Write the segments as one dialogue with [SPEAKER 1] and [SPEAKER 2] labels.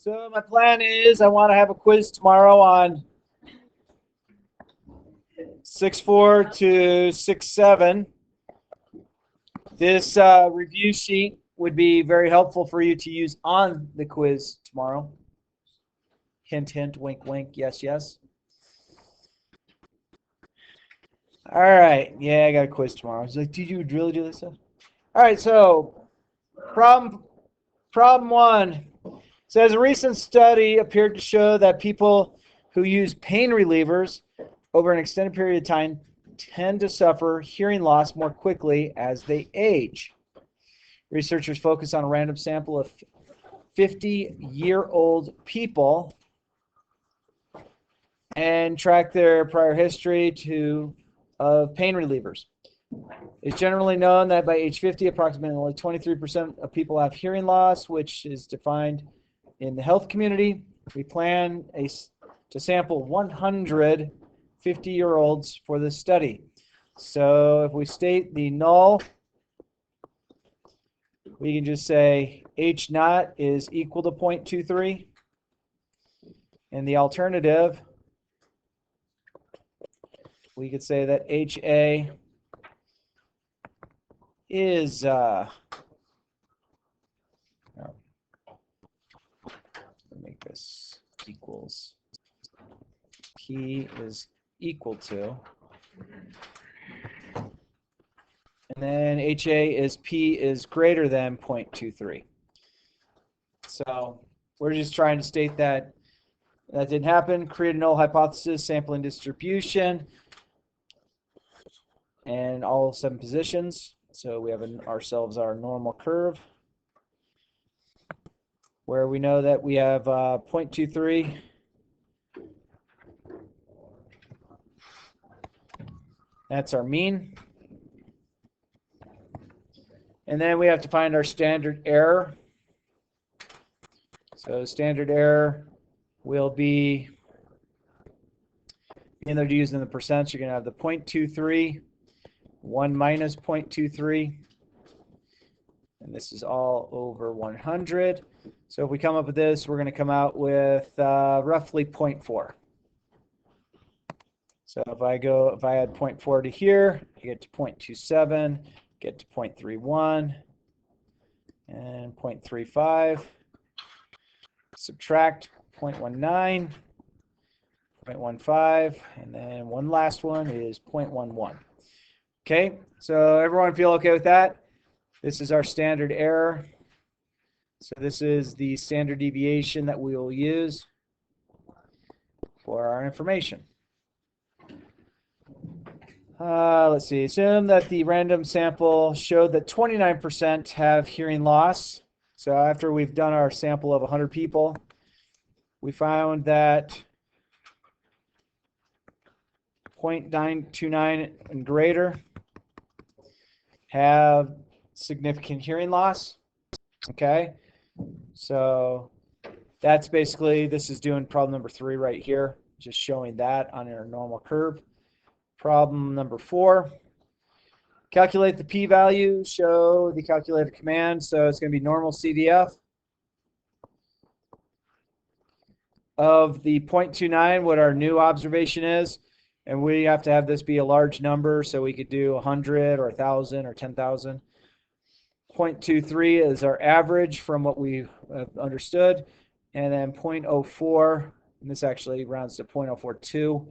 [SPEAKER 1] So my plan is I want to have a quiz tomorrow on 6.4 to 6.7. This review sheet would be very helpful for you to use on the quiz tomorrow. Hint, hint, wink, wink, yes, yes. All right, yeah, I got a quiz tomorrow. It's like, did you really do this stuff? All right, so problem one says a recent study appeared to show that people who use pain relievers over an extended period of time tend to suffer hearing loss more quickly as they age. Researchers focus on a random sample of 50-year-old people and track their prior history of pain relievers. It's generally known that by age 50, approximately 23% of people have hearing loss, which is defined in the health community. We plan to sample 100 50-year-olds for this study. So if we state the null, we can just say H naught is equal to 0.23. And the alternative, we could say that HA is make this equals P is equal to, and then HA is P is greater than 0.23. So we're just trying to state that didn't happen. Create a null hypothesis, sampling distribution, and all 7 positions. So we have ourselves our normal curve, where we know that we have 0.23. That's our mean. And then we have to find our standard error. So standard error will be, even though you're using the percents, you're going to have the 0.23, 1 minus 0.23. And this is all over 100. So if we come up with this, we're going to come out with roughly 0.4. So if I add 0.4 to here, I get to 0.27, get to 0.31, and 0.35. Subtract 0.19, 0.15, and then one last one is 0.11. Okay, so everyone feel okay with that? This is our standard error. So this is the standard deviation that we will use for our information. Let's see. Assume that the random sample showed that 29% have hearing loss. So after we've done our sample of 100 people, we found that 0.929 and greater have significant hearing loss. Okay, so that's basically, this is doing problem number 3 right here, just showing that on our normal curve. Problem number 4, calculate the p-value, show the calculated command. So it's going to be normal CDF of the 0.29, what our new observation is. And we have to have this be a large number, so we could do 100 or 1,000 or 10,000. 0.23 is our average from what we understood. And then 0.04, and this actually rounds to 0.042.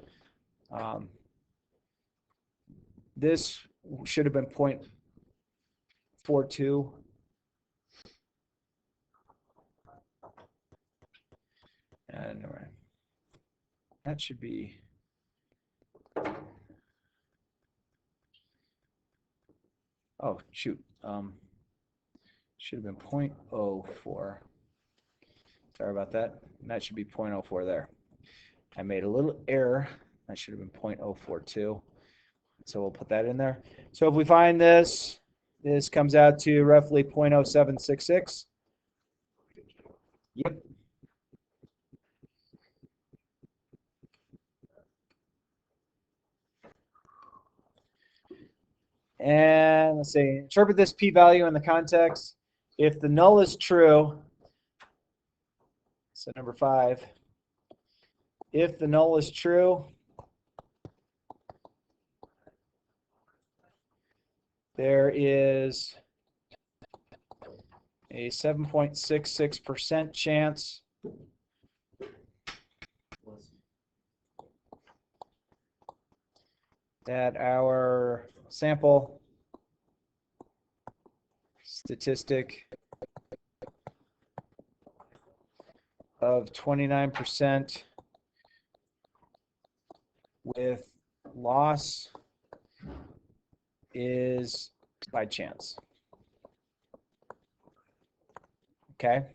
[SPEAKER 1] This should have been 0.42. And that should be, oh shoot, should have been 0.04. Sorry about that. And that should be 0.04 there. I made a little error. That should have been 0.042. So we'll put that in there. So if we find this, this comes out to roughly 0.0766. Yep. And let's see, interpret this p-value in the context. If the null is true, So number 5, if the null is true, there is a 7.66% chance that our sample statistic of 29% with loss is by chance. Okay.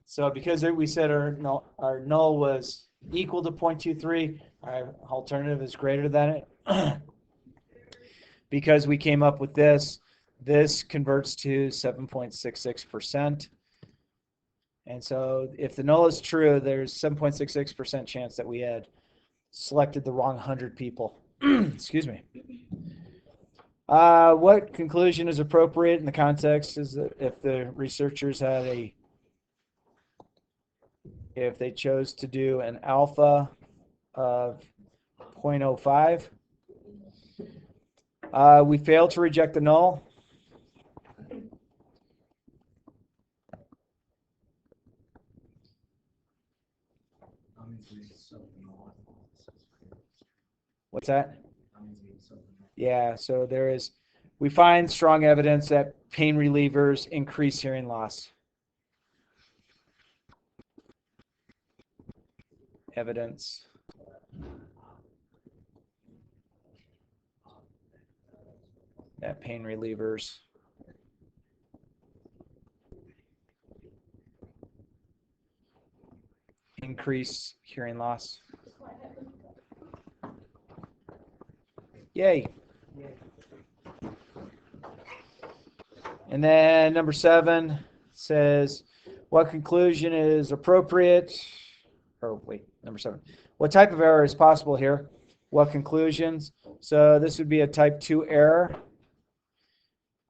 [SPEAKER 1] So because we said our null was equal to 0.23, our alternative is greater than it. Because we came up with this converts to 7.66%. And so if the null is true, there's 7.66% chance that we had selected the wrong 100 people. Excuse me. What conclusion is appropriate in the context is that if the researchers had if they chose to do an alpha of 0.05, we failed to reject the null. What's that? Yeah, so we find strong evidence that pain relievers increase hearing loss. Evidence that pain relievers increase hearing loss. Yay. And then number 7 says, what conclusion is appropriate? Or wait, number 7. What type of error is possible here? What conclusions? So this would be a type 2 error.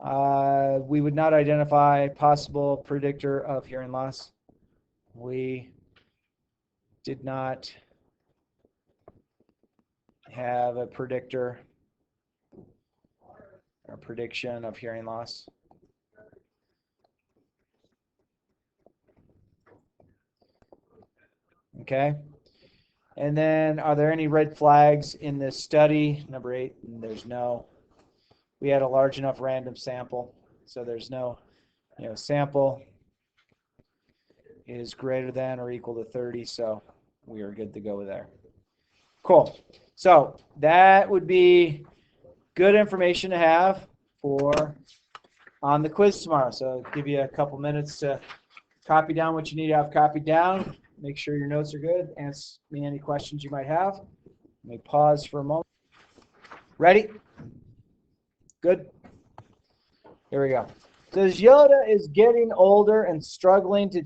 [SPEAKER 1] We would not identify possible predictor of hearing loss. We did not have a predictor or prediction of hearing loss. Okay. And then, are there any red flags in this study? Number 8, there's no. We had a large enough random sample, so there's no, sample is greater than or equal to 30, so we are good to go there. Cool. So that would be good information to have on the quiz tomorrow. So I'll give you a couple minutes to copy down what you need to have copied down. Make sure your notes are good. Ask me any questions you might have. Let me pause for a moment. Ready? Good? Here we go. It says Yoda is getting older and struggling to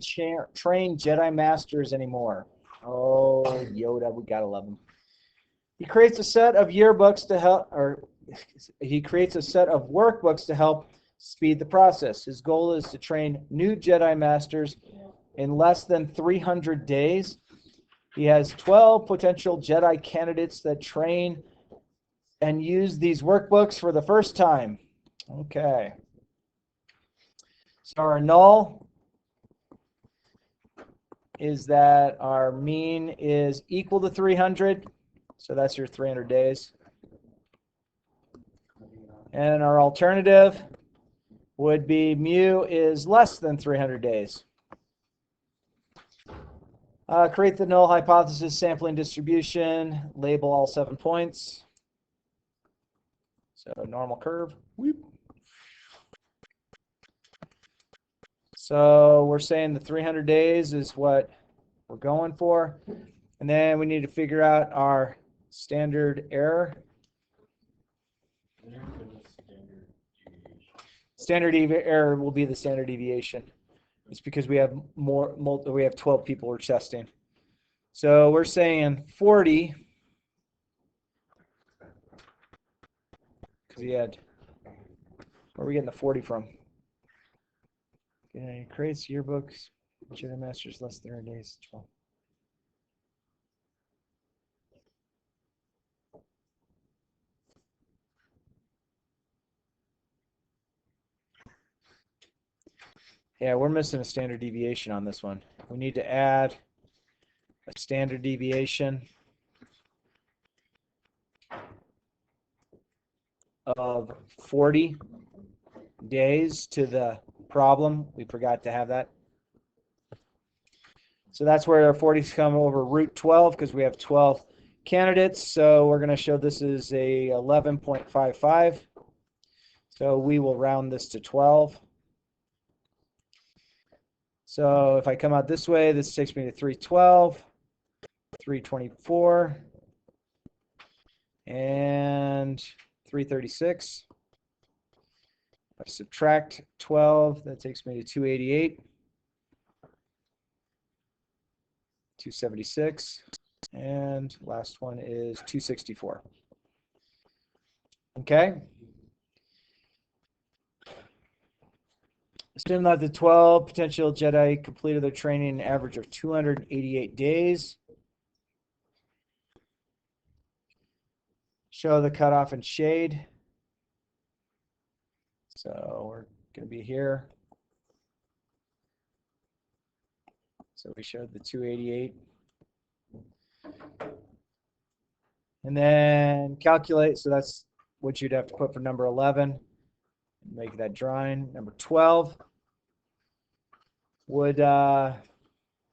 [SPEAKER 1] train Jedi Masters anymore. Oh, Yoda, we gotta love him. He creates a set of yearbooks to help, or he creates a set of workbooks to help speed the process. His goal is to train new Jedi Masters in less than 300 days. He has 12 potential Jedi candidates that train and use these workbooks for the first time. Okay. So our null is that our mean is equal to 300. So that's your 300 days. And our alternative would be mu is less than 300 days. Create the null hypothesis sampling distribution. Label all 7 points. So normal curve. Whoop. So we're saying the 300 days is what we're going for. And then we need to figure out our standard error. Standard error will be the standard deviation. It's because we have we have 12 people we're testing. So we're saying 40. Because where are we getting the 40 from? Okay, creates yearbooks. Which of the masters less than 30 days? 12. Yeah, we're missing a standard deviation on this one. We need to add a standard deviation of 40 days to the problem. We forgot to have that. So that's where our 40s come over root 12 because we have 12 candidates. So we're going to show this is a 11.55. So we will round this to 12. So if I come out this way, this takes me to 312, 324, and 336. If I subtract 12, that takes me to 288, 276, and last one is 264. Okay. Assume that the 12 potential Jedi completed their training in an average of 288 days. Show the cutoff in shade. So we're going to be here. So we showed the 288. And then calculate. So that's what you'd have to put for number 11. Make that drawing. Number 12 would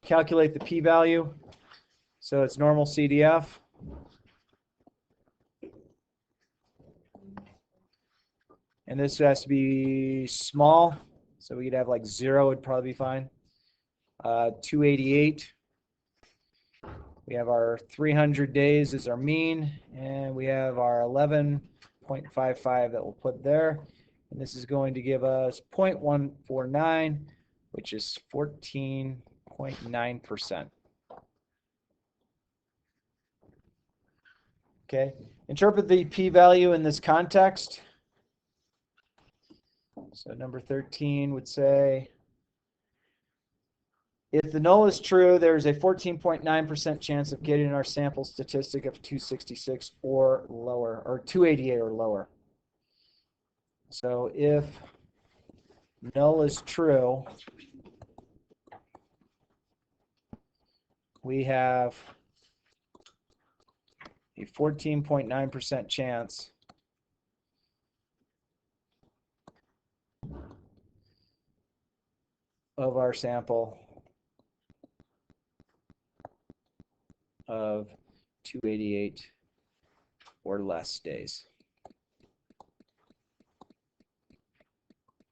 [SPEAKER 1] calculate the p-value. So it's normal CDF. And this has to be small. So we could have like 0 would probably be fine. 288. We have our 300 days as our mean. And we have our 11.55 that we'll put there. And this is going to give us 0.149, which is 14.9%. Okay. Interpret the p-value in this context. So number 13 would say, if the null is true, there's a 14.9% chance of getting our sample statistic of 266 or lower, or 288 or lower. So if null is true, we have a 14.9% chance of our sample of 288 or less days.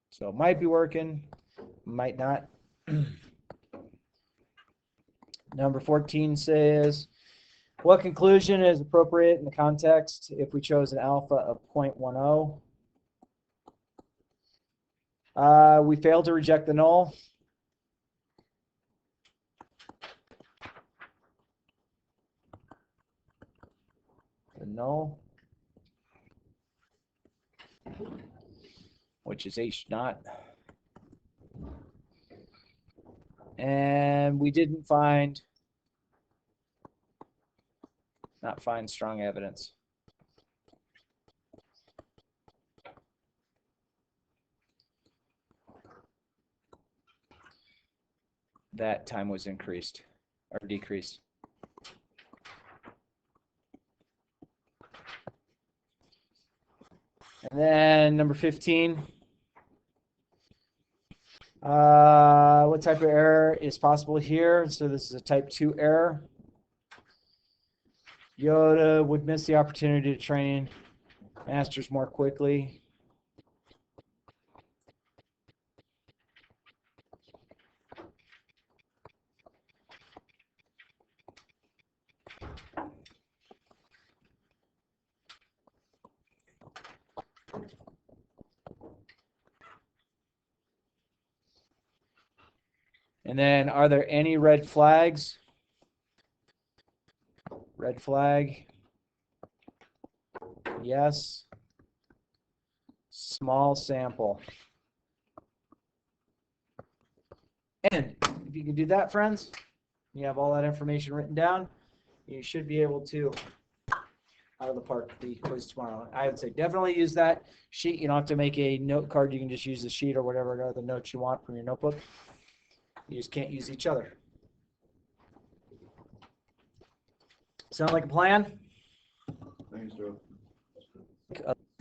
[SPEAKER 1] So it might be working, might not. Number 14 says, what conclusion is appropriate in the context if we chose an alpha of 0.10? We failed to reject the null. The null, which is H naught. And we didn't find, not find strong evidence. That time was increased or decreased. And then number 15. What type of error is possible here? So this is a type 2 error. Yoda would miss the opportunity to train masters more quickly. And then, are there any red flags? Red flag. Yes. Small sample. And you can do that, friends, you have all that information written down, you should be able to out of the park the quiz tomorrow. I would say definitely use that sheet. You don't have to make a note card. You can just use the sheet or whatever other notes you want from your notebook. You just can't use each other. Sound like a plan?